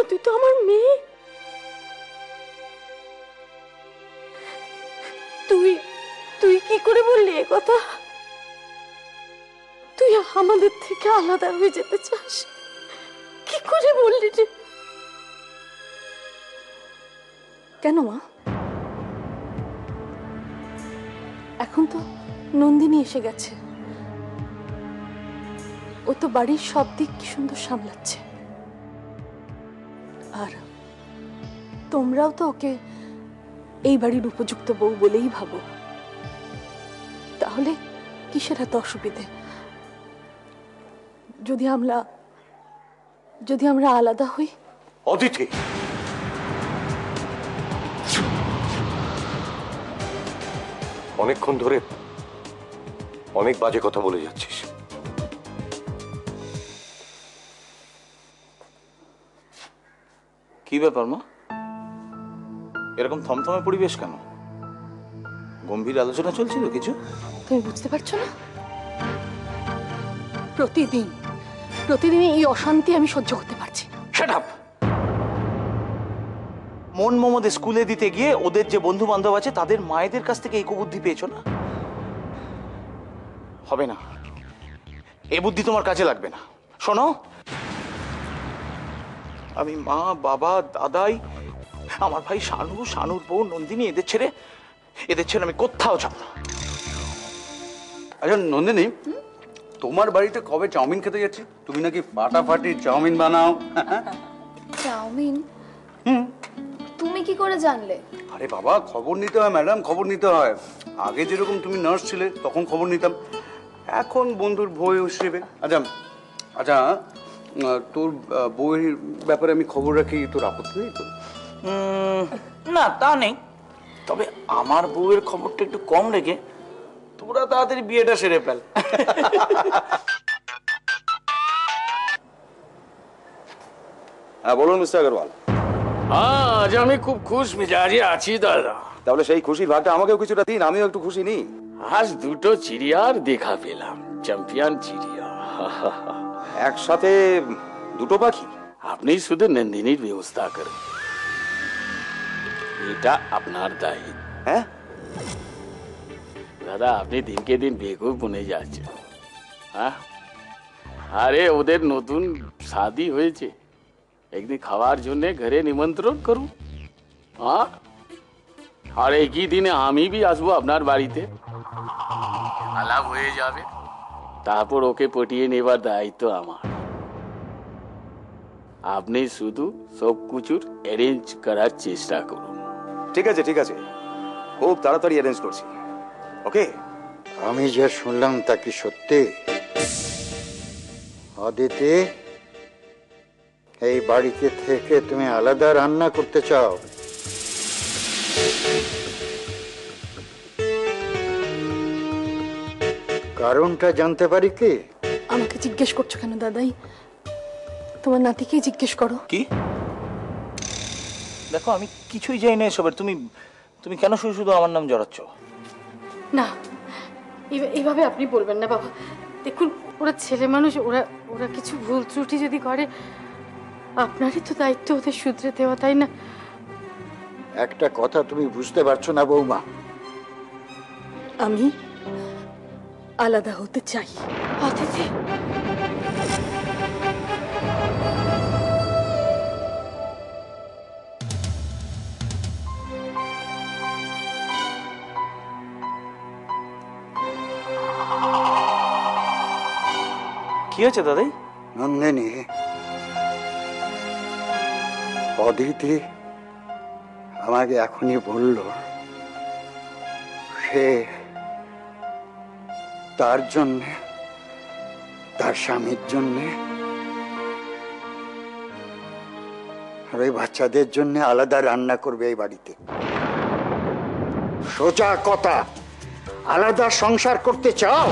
তুই তো আমার মেয়ে। তুই তুই কি করে বললি এ কথা? তুই আমাদের থেকে আলাদা হয়ে যেতে চাস? কি করে বললি রে? কেন মা? এখন তো নন্দিনী এসে গেছে, ও তো বাড়ির সব দিক কি সুন্দর সামলাচ্ছে। আর তোমরাও তো ওকে এই বাড়ির উপযুক্ত বউ বলেই ভাবো, তাহলে কিসের এত অসুবিধে? যদি আমরা আলাদা হই। অদিতি, অনেকক্ষণ ধরে অনেক বাজে কথা বলে যাচ্ছিস। কি ব্যাপার মা, এরকম থমথমে পরিবেশ কেন? গম্ভীর আলোচনা চলছিল কিছু? তুমি বুঝতে পারছো না? প্রতিদিন এই অশান্তি আমি সহ্য করতে পারছি না। Shut up! মন মমদে স্কুলে দিতে গিয়ে ওদের যে বন্ধু বান্ধব আছে তাদের মায়েদের কাছ থেকে এই কুবুদ্ধি পেয়েছো না? হবে না, এই বুদ্ধি তোমার কাজে লাগবে না। শোনো, আমি মা, বাবা, দাদাই, আমার ভাই শানু, শানুর বউ নন্দিনী, এদের ছেড়ে আমি কোথাও যাব না। আচ্ছা নন্দিনী, তোমার বাড়িতে কবে চাউমিন খেতে যাচ্ছি? তুমি নাকি ফাটাফাটি চাউমিন বানাও। চাউমিন? তুমি কি করে জানলে? আরে বাবা, খবর নিতে হয় ম্যাডাম, খবর নিতে হয়। আগে যেরকম তুমি নার্স ছিলে তখন খবর নিতাম, এখন বন্ধুর বউ হিসেবে। আচ্ছা আচ্ছা, তোর বউয়ের ব্যাপারে আমি খবর রাখি, তোর আপত্তি নেই তো? না, তা নেই, তবে আমার বউয়ের খবরটা একটু কম রেখে তোরা তাড়াতাড়ি বিয়েটা সেরে ফেল। হ্যাঁ বলুন মিস্টার আগরওয়াল। আজ আমি খুব খুশ মেজাজে আছি দাদা। তাহলে সেই খুশির ভাগটা আমাকেও কিছুটা দিন, আমিও একটু খুশি নিই। আজ দুটো চিড়িয়ার দেখা পেলাম, চ্যাম্পিয়ন চিড়িয়া। একসাথে দুটো পাখি? আপনি শুধু নন্দিনীর ব্যবস্থা করুন, এটা আপনার দায়িত্ব। হ্যাঁ দাদা, আপনি দিনকে দিন বেকুব বনে যাচ্ছেন। হ্যাঁ, আরে ওদের নতুন শাদি হয়েছে, একদিন খাওয়ার জন্য ঘরে নিমন্ত্রণ করুন। হ্যাঁ, আর একই দিনে আমি भी আসবো আপনার বাড়িতে, আলাপ হয়ে যাবে, তারপর ওকে পটিয়ে নেবার দায়িত্ব আমার। আপনি শুধু সব কিছুর অ্যারেঞ্জ করার চেষ্টা করুন। ঠিক আছে ঠিক আছে, খুব তাড়াতাড়ি অ্যারেঞ্জ করছি। ওকে। আমি যা শুনলাম তা কি সত্যি? অদিতি, এই বাড়িতে থেকে তুমি আলাদা রান্না করতে চাও? কারণটা জানতে পারি কি? আমাকে জিজ্ঞেস করছো কেন দাদাই? তোমার নাতিকেই জিজ্ঞেস করো। কি? দেখো, আমি কিছুই জানি না এসবের, তুমি কেন শুধু শুধু আমার নাম জড়াচ্ছ? না, এইভাবে আপনি বলবেন না বাবা। দেখুন, ওরা ছেলে মানুষ, ওরা কিছু ভুল ত্রুটি যদি করে, আপনারই তো দায়িত্ব ওদের শুধরে দেওয়া, তাই না? একটা কথা তুমি বুঝতে পারছো না বৌমা, আমি আলাদা হতে চাই। অদিতি, কি হয়েছে দাদাই? নন্দিনী, অদিতি আমাকে এখনই বলল সে তার জন্য, তার স্বামীর জন্য আর ওই বাচ্চাদের জন্য আলাদা রান্না করবে এই বাড়িতে। সোজা কথা, আলাদা সংসার করতে চাও?